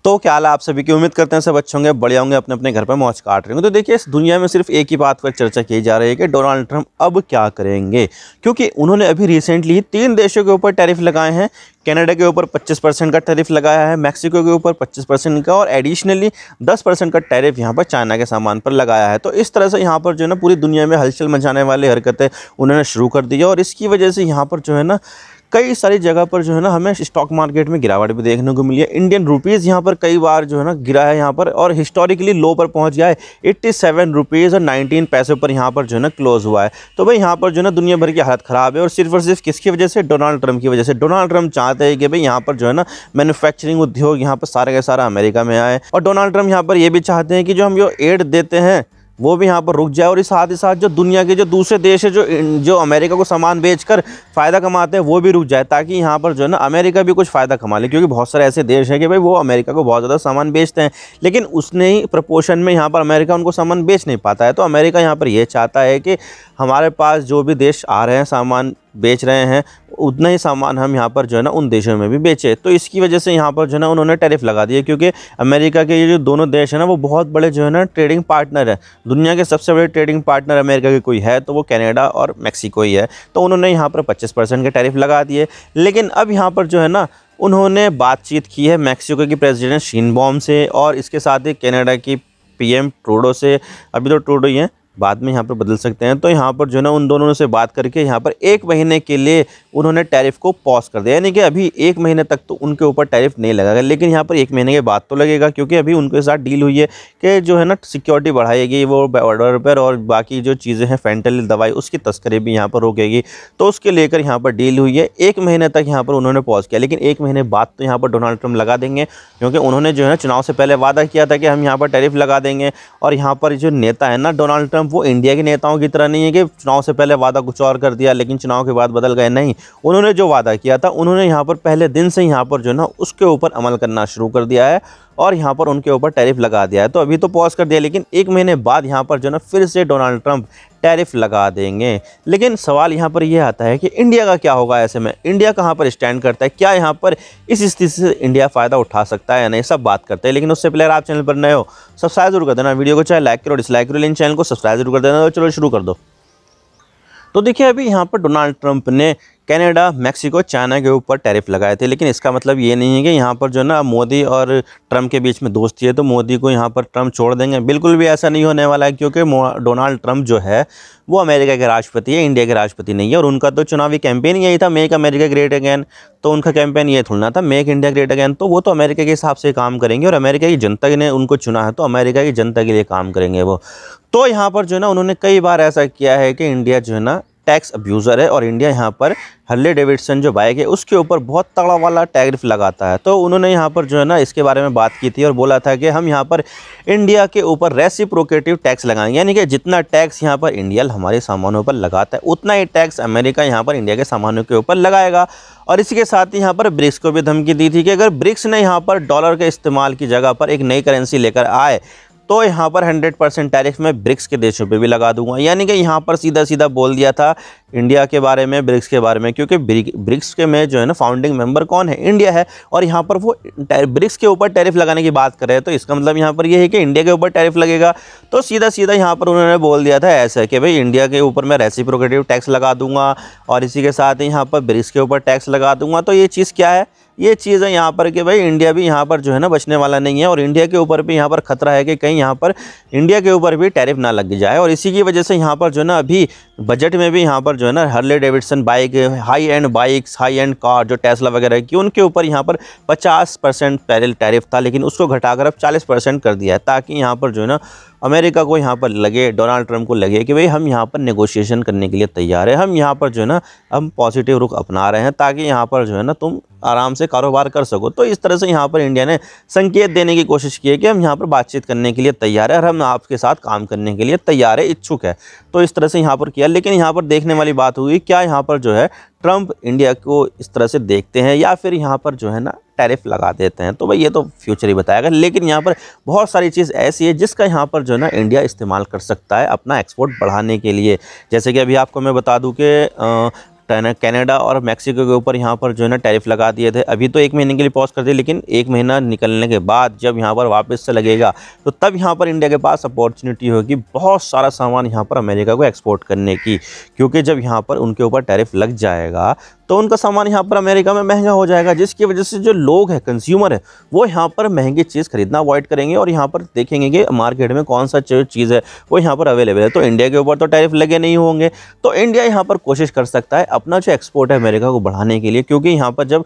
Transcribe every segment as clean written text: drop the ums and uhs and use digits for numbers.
तो क्या हाल है आप सभी की। उम्मीद करते हैं सब अच्छे होंगे, बढ़िया होंगे, अपने अपने घर पर मौज काट रहे होंगे। तो देखिए, इस दुनिया में सिर्फ एक ही बात पर चर्चा की जा रही है कि डोनाल्ड ट्रंप अब क्या करेंगे, क्योंकि उन्होंने अभी रिसेंटली 3 देशों के ऊपर टैरिफ लगाए हैं। कनाडा के ऊपर 25% का टैरिफ लगाया है, मैक्सिको के ऊपर 25% का, और एडिशनली 10% का टैरिफ यहाँ पर चाइना के सामान पर लगाया है। तो इस तरह से यहाँ पर जो है ना पूरी दुनिया में हलचल मचाने वाली हरकतें उन्होंने शुरू कर दी है, और इसकी वजह से यहाँ पर जो है ना कई सारी जगह पर जो है ना हमें स्टॉक मार्केट में गिरावट भी देखने को मिली है। इंडियन रुपीज़ यहाँ पर कई बार जो है ना गिरा है यहाँ पर, और हिस्टोरिकली लो पर पहुँच गया है। 87 रुपीज़ और 19 पैसों पर यहाँ पर जो है ना क्लोज हुआ है। तो भाई यहाँ पर जो है ना दुनिया भर की हालत ख़राब है, और सिर्फ किसकी वजह से? डोनाल्ड ट्रंप की वजह से। डोनाल्ड ट्रंप चाहते हैं कि भाई यहाँ पर जो है ना मैन्युफैक्चरिंग उद्योग यहाँ पर सारा का सारा अमेरिका में आए, और डोनाल्ड ट्रंप यहाँ पर ये भी चाहते हैं कि जो हम जो एड देते हैं वो भी यहाँ पर रुक जाए, और इस साथ ही साथ जो दुनिया के जो दूसरे देश है जो अमेरिका को सामान बेचकर फ़ायदा कमाते हैं वो भी रुक जाए, ताकि यहाँ पर जो है ना अमेरिका भी कुछ फ़ायदा कमा ले। क्योंकि बहुत सारे ऐसे देश हैं कि भाई वो अमेरिका को बहुत ज़्यादा सामान बेचते हैं, लेकिन उसने ही प्रपोर्शन में यहाँ पर अमेरिका उनको सामान बेच नहीं पाता है। तो अमेरिका यहाँ पर ये चाहता है कि हमारे पास जो भी देश आ रहे हैं सामान बेच रहे हैं, उतना ही सामान हम यहाँ पर जो है ना उन देशों में भी बेचें। तो इसकी वजह से यहाँ पर जो है ना उन्होंने टैरिफ लगा दिए, क्योंकि अमेरिका के ये जो दोनों देश हैं ना वो बहुत बड़े जो है ना ट्रेडिंग पार्टनर है। दुनिया के सबसे बड़े ट्रेडिंग पार्टनर अमेरिका के कोई है तो वो कनाडा और मैक्सिको ही है। तो उन्होंने यहाँ पर 25% के टैरिफ लगा दिए। लेकिन अब यहाँ पर जो है ना उन्होंने बातचीत की है मैक्सिको की प्रेसिडेंट शेनबॉम से, और इसके साथ ही कनाडा की पीएम ट्रूडो से। अभी तो ट्रूडो ही हैं, बाद में यहाँ पर बदल सकते हैं। तो यहाँ पर जो है ना उन दोनों से बात करके यहाँ पर 1 महीने के लिए उन्होंने टैरिफ को पॉज कर दिया, यानी कि अभी 1 महीने तक तो उनके ऊपर टैरिफ नहीं लगेगा, लेकिन यहाँ पर 1 महीने के बाद तो लगेगा, क्योंकि अभी उनके साथ डील हुई है कि जो है ना सिक्योरिटी बढ़ाएगी वो बॉर्डर पर, और बाकी जो चीज़ें हैं फेंटानिल दवाई उसकी तस्करी भी यहाँ पर रोकेगी। तो उसके लेकर यहाँ पर डील हुई है। 1 महीने तक यहाँ पर उन्होंने पॉज किया, लेकिन 1 महीने बाद तो यहाँ पर डोनाल्ड ट्रंप लगा देंगे, क्योंकि उन्होंने जो है ना चुनाव से पहले वादा किया था कि हम यहाँ पर टैरिफ लगा देंगे। और यहाँ पर जो नेता है ना डोनाल्ड ट्रंप, वो इंडिया के नेताओं की तरह नहीं है कि चुनाव से पहले वादा कुछ और कर दिया लेकिन चुनाव के बाद बदल गए। नहीं, उन्होंने जो वादा किया था उन्होंने यहाँ पर पहले दिन से यहाँ पर जो है ना उसके ऊपर अमल करना शुरू कर दिया है, और यहाँ पर उनके ऊपर टैरिफ लगा दिया है। तो अभी तो पॉज कर दिया, लेकिन 1 महीने बाद यहाँ पर जो है ना फिर से डोनाल्ड ट्रंप टैरिफ लगा देंगे। लेकिन सवाल यहाँ पर यह आता है कि इंडिया का क्या होगा? ऐसे में इंडिया कहाँ पर स्टैंड करता है? क्या यहाँ पर इस स्थिति से इंडिया फ़ायदा उठा सकता है या नहीं, सब बात करते हैं। लेकिन उससे पहले आप चैनल पर नए हो सब्सक्राइब जरूर कर देना, वीडियो को चाहे लाइक करो डिसलाइक करो, लेकिन चैनल को सब्सक्राइब जरूर कर देना। तो चलो शुरू कर दो। तो देखिए, अभी यहाँ पर डोनाल्ड ट्रंप ने कनाडा, मैक्सिको, चाइना के ऊपर टैरिफ लगाए थे, लेकिन इसका मतलब ये नहीं है कि यहाँ पर जो है ना मोदी और ट्रंप के बीच में दोस्ती है तो मोदी को यहाँ पर ट्रंप छोड़ देंगे। बिल्कुल भी ऐसा नहीं होने वाला है, क्योंकि डोनाल्ड ट्रंप जो है वो अमेरिका के राष्ट्रपति है, इंडिया के राष्ट्रपति नहीं है। और उनका तो चुनावी कैंपेन यही था, मेक अमेरिका ग्रेट अगेन। तो उनका कैंपेन ये थोड़ा था मेक इंडिया ग्रेट अगेन। तो वो तो अमेरिका के हिसाब से काम करेंगे, और अमेरिका की जनता ने उनको चुना है तो अमेरिका की जनता के लिए काम करेंगे वो। तो यहाँ पर जो है ना उन्होंने कई बार ऐसा किया है कि इंडिया जो है ना टैक्स अब्यूज़र है, और इंडिया यहाँ पर हार्ले डेविडसन जो बाइक है उसके ऊपर बहुत तगड़ा वाला टैरिफ लगाता है। तो उन्होंने यहाँ पर जो है ना इसके बारे में बात की थी और बोला था कि हम यहाँ पर इंडिया के ऊपर रेसिप्रोकेटिव टैक्स लगाएंगे, यानी कि जितना टैक्स यहाँ पर इंडिया हमारे सामानों पर लगाता है उतना ही टैक्स अमेरिका यहाँ पर इंडिया के सामानों के ऊपर लगाएगा। और इसी के साथ ही यहाँ पर ब्रिक्स को भी धमकी दी थी कि अगर ब्रिक्स ने यहाँ पर डॉलर के इस्तेमाल की जगह पर एक नई करेंसी लेकर आए तो यहाँ पर 100% टैरिफ में ब्रिक्स के देशों पे भी लगा दूंगा। यानी कि यहाँ पर सीधा सीधा बोल दिया था इंडिया के बारे में, ब्रिक्स के बारे में, क्योंकि ब्रिक्स के में जो है ना फाउंडिंग मेंबर कौन है? इंडिया है। और यहाँ पर वो ब्रिक्स के ऊपर टैरिफ लगाने की बात कर रहे हैं, तो इसका मतलब यहाँ पर ये है कि इंडिया के ऊपर टैरिफ लगेगा। तो सीधा सीधा यहाँ पर उन्होंने बोल दिया था ऐसा कि भाई इंडिया के ऊपर मैं रेसिप्रोकेटिव टैक्स लगा दूंगा, और इसी के साथ ही यहाँ पर ब्रिक्स के ऊपर टैक्स लगा दूंगा। तो ये चीज़ क्या है? ये चीज़ है यहाँ पर कि भाई इंडिया भी यहाँ पर जो है ना बचने वाला नहीं है, और इंडिया के ऊपर भी यहाँ पर खतरा है कि कहीं यहाँ पर इंडिया के ऊपर भी टैरिफ ना लग जाए। और इसी की वजह से यहाँ पर जो है ना अभी बजट में भी यहाँ पर जो है ना Harley Davidson bike, high and bikes, high and car जो टेस्ला वगैरह की, उनके ऊपर यहाँ पर 50% पहले टैरिफ था, लेकिन उसको घटाकर अब 40% कर दिया है, ताकि यहाँ पर जो है ना अमेरिका को यहाँ पर लगे, डोनाल्ड ट्रंप को लगे कि भाई हम यहाँ पर नेगोशिएशन करने के लिए तैयार है, हम यहाँ पर जो है ना हम पॉजिटिव रुख अपना रहे हैं, ताकि यहाँ पर जो है ना तुम आराम से कारोबार कर सको। तो इस तरह से यहाँ पर इंडिया ने संकेत देने की कोशिश की है कि हम यहाँ पर बातचीत करने के लिए तैयार है, और हम आपके साथ काम करने के लिए तैयार है, इच्छुक है। तो इस तरह से यहाँ पर किया। लेकिन यहाँ पर देखने वाली बात हुई, क्या यहाँ पर जो है ट्रंप इंडिया को इस तरह से देखते हैं या फिर यहाँ पर जो है ना टैरिफ लगा देते हैं? तो भाई ये तो फ्यूचर ही बताएगा। लेकिन यहाँ पर बहुत सारी चीज़ ऐसी है जिसका यहाँ पर जो है ना इंडिया इस्तेमाल कर सकता है अपना एक्सपोर्ट बढ़ाने के लिए। जैसे कि अभी आपको मैं बता दूं कि कनाडा और मैक्सिको के ऊपर यहाँ पर जो है ना टैरिफ लगा दिए थे। अभी तो 1 महीने के लिए पॉज कर दिए, लेकिन 1 महीना निकलने के बाद जब यहाँ पर वापस से लगेगा तो तब यहाँ पर इंडिया के पास अपॉर्चुनिटी होगी बहुत सारा सामान यहाँ पर अमेरिका को एक्सपोर्ट करने की, क्योंकि जब यहाँ पर उनके ऊपर टैरिफ लग जाएगा तो उनका सामान यहाँ पर अमेरिका में महंगा हो जाएगा, जिसकी वजह से जो लोग हैं, कंज्यूमर है, वो यहाँ पर महंगी चीज़ खरीदना अवॉइड करेंगे और यहाँ पर देखेंगे कि मार्केट में कौन सा चीज़ है वो यहाँ पर अवेलेबल है। तो इंडिया के ऊपर तो टैरिफ लगे नहीं होंगे, तो इंडिया यहाँ पर कोशिश कर सकता है अपना जो एक्सपोर्ट है अमेरिका को बढ़ाने के लिए, क्योंकि यहाँ पर जब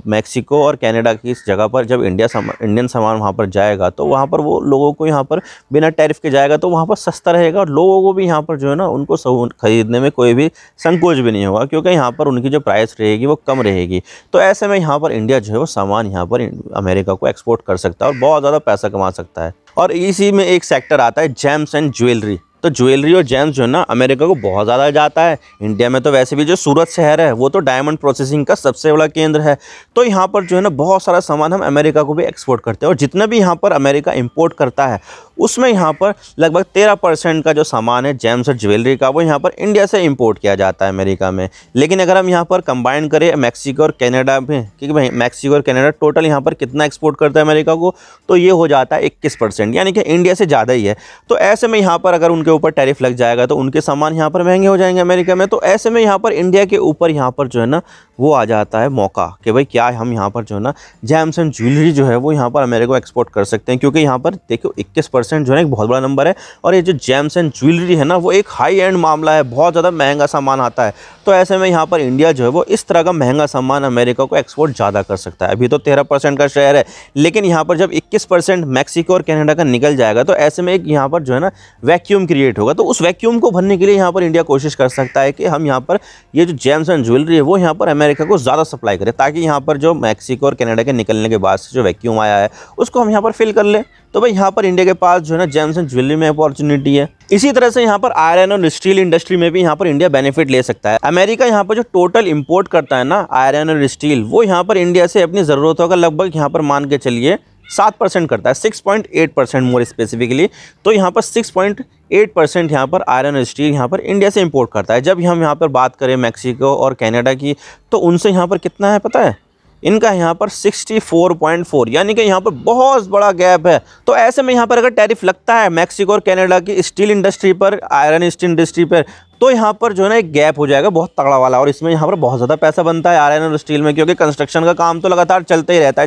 मैक्सिको और कनाडा की इस जगह पर जब इंडियन सामान वहाँ पर जाएगा तो वहाँ पर वो लोगों को यहाँ पर बिना टैरिफ के जाएगा, तो वहाँ पर सस्ता रहेगा और लोगों को भी यहाँ पर जो है ना उनको खरीदने में कोई भी संकोच भी नहीं होगा, क्योंकि यहाँ पर उनकी जो प्राइस रहेगी वो कम रहेगी। तो ऐसे में यहाँ पर इंडिया जो है वो सामान यहाँ पर अमेरिका को एक्सपोर्ट कर सकता है और बहुत ज़्यादा पैसा कमा सकता है। और इसी में एक सेक्टर आता है जेम्स एंड ज्वेलरी। तो ज्वेलरी और जेम्स जो है ना अमेरिका को बहुत ज़्यादा जाता है। इंडिया में तो वैसे भी जो सूरत शहर है वो तो डायमंड प्रोसेसिंग का सबसे बड़ा केंद्र है, तो यहाँ पर जो है ना बहुत सारा सामान हम अमेरिका को भी एक्सपोर्ट करते हैं। और जितना भी यहाँ पर अमेरिका इंपोर्ट करता है उसमें यहाँ पर लगभग 13% का जो सामान है जेम्स और ज्वेलरी का वो यहाँ पर इंडिया से इंपोर्ट किया जाता है अमेरिका में। लेकिन अगर हम यहाँ पर कंबाइन करें मैक्सिको और कनाडा में, क्योंकि भाई मैक्सिको और कनाडा टोटल यहाँ पर कितना एक्सपोर्ट करता है अमेरिका को, तो ये हो जाता है 21%, यानी कि इंडिया से ज़्यादा ही है। तो ऐसे में यहाँ पर अगर उनके ऊपर टैरिफ लग जाएगा तो उनके सामान यहाँ पर महंगे हो जाएंगे अमेरिका में। तो ऐसे में यहाँ पर इंडिया के ऊपर यहाँ पर जो है ना वो आ जाता है मौका कि भाई क्या हम यहाँ पर जो है ना जेम्स एंड ज्वेलरी जो है वो यहाँ पर अमेरिका को एक्सपोर्ट कर सकते हैं, क्योंकि यहाँ पर देखो 21% जो है एक बहुत बड़ा नंबर है। और ये जो जेम्स एंड ज्वेलरी है ना वो एक हाई एंड मामला है, बहुत ज़्यादा महंगा सामान आता है। तो ऐसे में यहाँ पर इंडिया जो है वो इस तरह का महंगा सामान अमेरिका को एक्सपोर्ट ज़्यादा कर सकता है। अभी तो 13% का शेयर है, लेकिन यहाँ पर जब 21% मैक्सिको और कनाडा का निकल जाएगा तो ऐसे में एक यहाँ पर जो है ना वैक्यूम क्रिएट होगा। तो उस वैक्यूम को भरने के लिए यहाँ पर इंडिया कोशिश कर सकता है कि हम यहाँ पर ये जो जेम्स एंड ज्वेलरी है वो यहाँ पर अमेरिका को ज़्यादा सप्लाई करें, ताकि यहाँ पर जो मैक्सिको और कनाडा के निकलने के बाद से जो वैक्यूम आया है उसको हम यहाँ पर फिल कर लें। तो भाई यहाँ पर इंडिया के पास जो है ना जेम्स एंड ज्वेलरी में अपॉर्चुनिटी है। इसी तरह से यहाँ पर आयरन और स्टील इंडस्ट्री में भी यहाँ पर इंडिया बेनिफिट ले सकता है। अमेरिका यहाँ पर जो टोटल इंपोर्ट करता है ना आयरन और स्टील, वो यहाँ पर इंडिया से अपनी ज़रूरतों का लगभग यहाँ पर मान के चलिए 7% करता है, 6.8% मोर स्पेसिफिकली। तो यहाँ पर 6.8% यहाँ पर आयरन और स्टील यहाँ पर इंडिया से इंपोर्ट करता है। जब हम यहाँ पर बात करें मैक्सिको और कनाडा की, तो उनसे यहाँ पर कितना है पता है? इनका यहाँ पर 64.4, यानी कि यहाँ पर बहुत बड़ा गैप है। तो ऐसे में यहाँ पर अगर टैरिफ लगता है मैक्सिको और कनाडा की स्टील इंडस्ट्री पर, आयरन स्टील इंडस्ट्री पर, तो यहाँ पर जो है ना एक गैप हो जाएगा बहुत तगड़ा वाला। और इसमें यहाँ पर बहुत ज़्यादा पैसा बनता है आयरन और स्टील में, क्योंकि कंस्ट्रक्शन का काम तो लगातार चलते ही रहता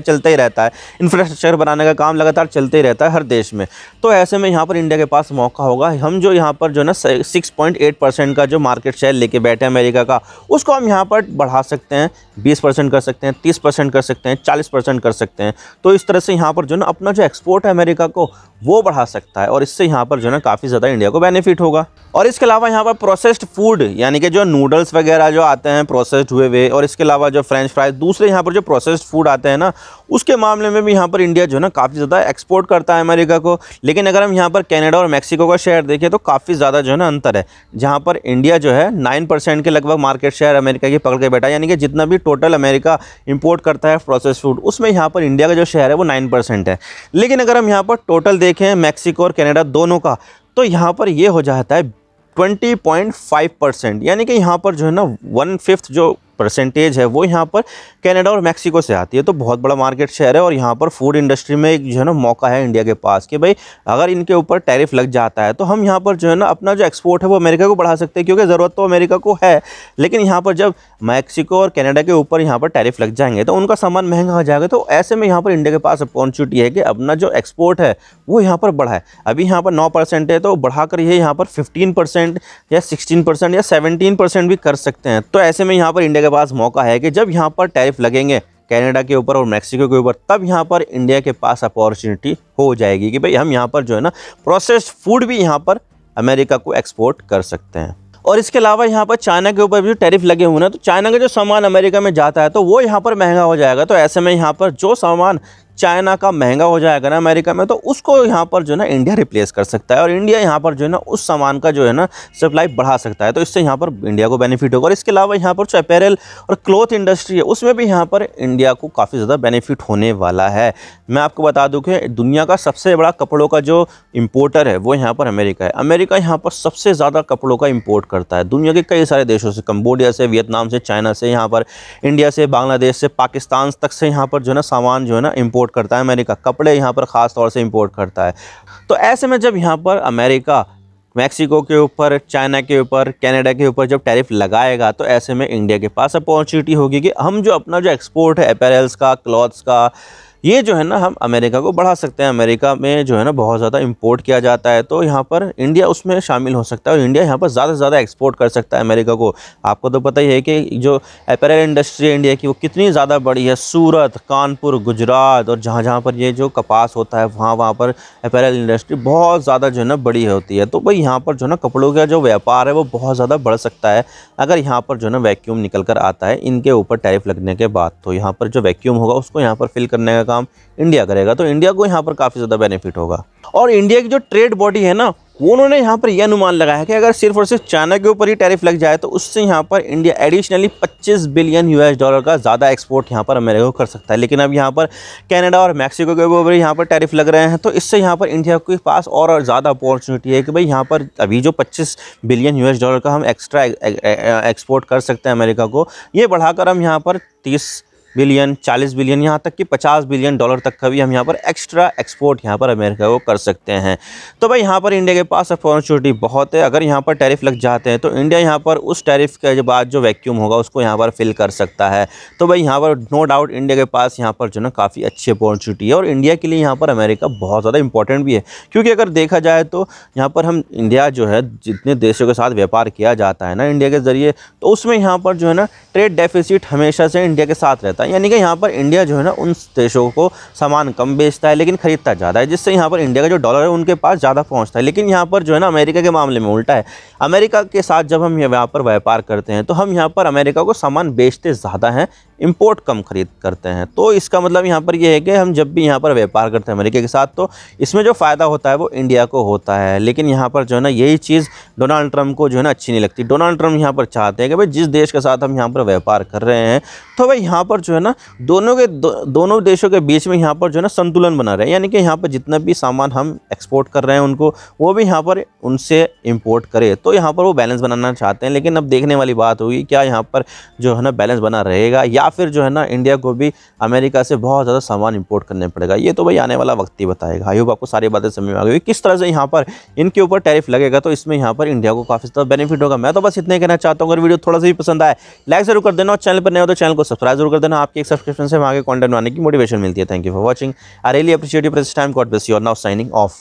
है, इंफ्रास्ट्रक्चर बनाने का काम लगातार चलते ही रहता है हर देश में। तो ऐसे में यहाँ पर इंडिया के पास मौका होगा, हम जो यहाँ पर जो है ना 6.8% का जो मार्केट शेयर लेके बैठे हैं अमेरिका का, उसको हम यहाँ पर बढ़ा सकते हैं, 20% कर सकते हैं, 30% कर सकते हैं, 40% कर सकते हैं। तो इस तरह से यहाँ पर जो है ना अपना जो एक्सपोर्ट है अमेरिका को वो बढ़ा सकता है, और इससे यहाँ पर जो है ना काफ़ी ज़्यादा इंडिया को बेनिफिट होगा। और इसके अलावा यहाँ पर प्रोसेस्ड फूड, यानी कि जो नूडल्स वगैरह जो आते हैं प्रोसेस्ड हुए हुए, और इसके अलावा जो फ्रेंच फ्राइज, दूसरे यहाँ पर जो प्रोसेस्ड फूड आते हैं ना, उसके मामले में भी यहाँ पर इंडिया जो है ना काफ़ी ज़्यादा एक्सपोर्ट करता है अमेरिका को। लेकिन अगर हम यहाँ पर कनाडा और मैक्सिको का शेयर देखें तो काफ़ी ज़्यादा जो है ना अंतर है, जहाँ पर इंडिया जो है 9% के लगभग मार्केट शेयर अमेरिका की पकड़ के बैठा है। यानी कि जितना भी टोटल अमेरिका इंपोर्ट करता है प्रोसेस्ड फूड, उसमें यहाँ पर इंडिया का जो शेयर है वो 9% है। लेकिन अगर हम यहाँ पर टोटल देखें मैक्सिको और कनाडा दोनों का, तो यहाँ पर ये हो जाता है 20.5%, यानी कि यहाँ पर जो है ना 1/5 जो परसेंटेज है वो यहाँ पर कनाडा और मैक्सिको से आती है। तो बहुत बड़ा मार्केट शेयर है, और यहाँ पर फूड इंडस्ट्री में एक जो है ना मौका है इंडिया के पास कि भाई अगर इनके ऊपर टैरिफ लग जाता है तो हम यहाँ पर जो है ना अपना जो एक्सपोर्ट है वो अमेरिका को बढ़ा सकते हैं, क्योंकि ज़रूरत तो अमेरिका को है। लेकिन यहाँ पर जब मैक्सिको और कनाडा के ऊपर यहाँ पर टैरिफ लग जाएंगे तो उनका सामान महंगा हो जाएगा। तो ऐसे में यहाँ पर इंडिया के पास अपॉर्चुनिटी है कि अपना जो एक्सपोर्ट है वो यहाँ पर बढ़ाए। अभी यहाँ पर 9% है, तो बढ़ाकर ये यहाँ पर 15% या 16% या 17% भी कर सकते हैं। तो ऐसे में यहाँ पर इंडिया के पास मौका है कि जब यहाँ पर टैरिफ लगेंगे कनाडा के ऊपर और मैक्सिको के ऊपर, तब यहाँ पर इंडिया के पास अपॉर्चुनिटी हो जाएगी कि भाई हम यहाँ पर जो है ना प्रोसेस्ड फूड भी यहाँ पर अमेरिका को एक्सपोर्ट कर सकते हैं। और इसके अलावा यहाँ पर चाइना के ऊपर भी टैरिफ लगे हुए हैं, तो चाइना का जो सामान अमेरिका में जाता है तो वो यहाँ पर महंगा हो जाएगा। तो ऐसे में यहाँ पर जो सामान चाइना का महंगा हो जाएगा ना अमेरिका में, तो उसको यहाँ पर जो है ना इंडिया रिप्लेस कर सकता है और इंडिया यहाँ पर जो है ना उस सामान का जो है ना सप्लाई बढ़ा सकता है। तो इससे यहाँ पर इंडिया को बेनिफिट होगा। और इसके अलावा यहाँ पर जो अपैरल और क्लॉथ इंडस्ट्री है उसमें भी यहाँ पर इंडिया को काफ़ी ज़्यादा बेनिफिट होने वाला है। मैं आपको बता दूं कि दुनिया का सबसे बड़ा कपड़ों का जो इंपोर्टर है वो यहाँ पर अमेरिका है। अमेरिका यहाँ पर सबसे ज़्यादा कपड़ों का इंपोर्ट करता है दुनिया के कई सारे देशों से, कंबोडिया से, वियतनाम से, चाइना से, यहाँ पर इंडिया से, बांग्लादेश से, पाकिस्तान तक से यहाँ पर जो है ना सामान जो है ना इंपोर्ट करता है अमेरिका। कपड़े यहाँ पर ख़ास तौर से इंपोर्ट करता है। तो ऐसे में जब यहाँ पर अमेरिका मैक्सिको के ऊपर, चाइना के ऊपर, कनाडा के ऊपर जब टैरिफ लगाएगा तो ऐसे में इंडिया के पास अपॉर्चुनिटी होगी कि हम जो अपना जो एक्सपोर्ट है अपैरल्स का, क्लॉथ्स का, ये जो है ना हम अमेरिका को बढ़ा सकते हैं। अमेरिका में जो है ना बहुत ज़्यादा इंपोर्ट किया जाता है, तो यहाँ पर इंडिया उसमें शामिल हो सकता है और इंडिया यहाँ पर ज़्यादा से ज़्यादा एक्सपोर्ट कर सकता है अमेरिका को। आपको तो पता ही है कि जो अपैरल इंडस्ट्री है इंडिया की वो कितनी ज़्यादा बड़ी है। सूरत, कानपुर, गुजरात और जहाँ जहाँ पर ये जो कपास होता है वहाँ पर अपैरल इंडस्ट्री बहुत ज़्यादा जो है ना बड़ी होती है। तो भाई यहाँ पर जो है ना कपड़ों का जो व्यापार है वो बहुत ज़्यादा बढ़ सकता है अगर यहाँ पर जो है ना वैक्यूम निकल कर आता है इनके ऊपर टैरिफ लगने के बाद। तो यहाँ पर जो वैक्यूम होगा उसको यहाँ पर फिल करने का काम इंडिया करेगा, तो इंडिया को यहाँ पर काफ़ी ज़्यादा बेनिफिट होगा। और इंडिया की जो ट्रेड बॉडी है ना वो उन्होंने यहाँ पर यह अनुमान लगाया है कि अगर सिर्फ और सिर्फ चाइना के ऊपर ही टैरिफ लग जाए तो उससे यहाँ पर India additionally 25 billion US dollar का ज़्यादा एक्सपोर्ट यहाँ पर अमेरिका को कर सकता है। लेकिन अब यहाँ पर कनाडा और मैक्सिको के ऊपर यहाँ पर टैरिफ लग रहे हैं, तो इससे यहाँ पर इंडिया के पास और ज़्यादा अपॉर्चुनिटी है कि भाई यहाँ पर अभी जो 25 बिलियन यूएस डॉलर का हम एक्स्ट्रा एक्सपोर्ट कर सकते हैं अमेरिका को, ये बढ़ाकर हम यहाँ पर 30 बिलियन, 40 बिलियन, यहाँ तक कि 50 बिलियन डॉलर तक का भी हम यहाँ पर एक्स्ट्रा एक्सपोर्ट यहाँ पर अमेरिका को कर सकते हैं। तो भाई यहाँ पर इंडिया के पास अपॉर्चुनिटी बहुत है। अगर यहाँ पर टैरिफ लग जाते हैं तो इंडिया यहाँ पर उस टैरिफ के बाद जो वैक्यूम होगा उसको यहाँ पर फिल कर सकता है। तो भाई यहाँ पर नो डाउट इंडिया के पास यहाँ पर जो ना काफ़ी अच्छी अपॉर्चुनिटी है और इंडिया के लिए यहाँ पर अमेरिका बहुत ज़्यादा इंपॉर्टेंट भी है। क्योंकि अगर देखा जाए तो यहाँ पर हम इंडिया जो है जितने देशों के साथ व्यापार किया जाता है ना इंडिया के ज़रिए, तो उसमें यहाँ पर जो है ना ट्रेड डेफिसिट हमेशा से इंडिया के साथ रहता है। यानी कि यहाँ पर इंडिया जो है ना उन देशों को सामान कम बेचता है लेकिन खरीदता ज़्यादा है, जिससे यहाँ पर इंडिया का जो डॉलर है उनके पास ज़्यादा पहुँचता है। लेकिन यहाँ पर जो है ना अमेरिका के मामले में उल्टा है। अमेरिका के साथ जब हम यहाँ पर व्यापार करते हैं तो हम यहाँ पर अमेरिका को सामान बेचते ज़्यादा हैं, इंपोर्ट कम खरीद करते हैं। तो इसका मतलब यहाँ पर यह है कि हम जब भी यहाँ पर व्यापार करते हैं अमेरिका के साथ तो इसमें जो फ़ायदा होता है वो इंडिया को होता है। लेकिन यहाँ पर जो है ना यही चीज़ डोनाल्ड ट्रंप को जो है ना अच्छी नहीं लगती। डोनाल्ड ट्रंप यहाँ पर चाहते हैं कि भाई जिस देश के साथ हम यहाँ पर व्यापार कर रहे हैं तो भाई यहाँ पर जो है ना दोनों देशों के बीच में यहाँ पर जो है ना संतुलन बना रहे, यानी कि यहाँ पर जितना भी सामान हम एक्सपोर्ट कर रहे हैं उनको वो भी यहाँ पर उनसे इंपोर्ट करे। तो यहाँ पर वो बैलेंस बनाना चाहते हैं। लेकिन अब देखने वाली बात होगी क्या यहाँ पर जो है ना बैलेंस बना रहेगा या फिर जो है ना इंडिया को भी अमेरिका से बहुत ज़्यादा सामान इंपोर्ट करने पड़ेगा। ये तो भाई आने वाला वक्त ही बताएगा। आई होप आपको सारी बातें समझ में आ गई किस तरह से यहाँ पर इनके ऊपर टैरिफ लगेगा, तो इसमें यहाँ पर इंडिया को काफ़ी ज़्यादा बेनिफिट होगा। मैं तो बस इतना ही कहना चाहता हूँ। अगर वीडियो थोड़ा सा भी पसंद आए लाइक जरूर कर देना और चैनल पर नए हो तो चैनल को सब्सक्राइब जरूर कर देना। आपके एक सब्सक्रिप्शन से हमें आगे कंटेंट बनाने की मोटिवेशन मिलती है। Thank you for watching. I really appreciate you for this time. God bless you. Now signing off.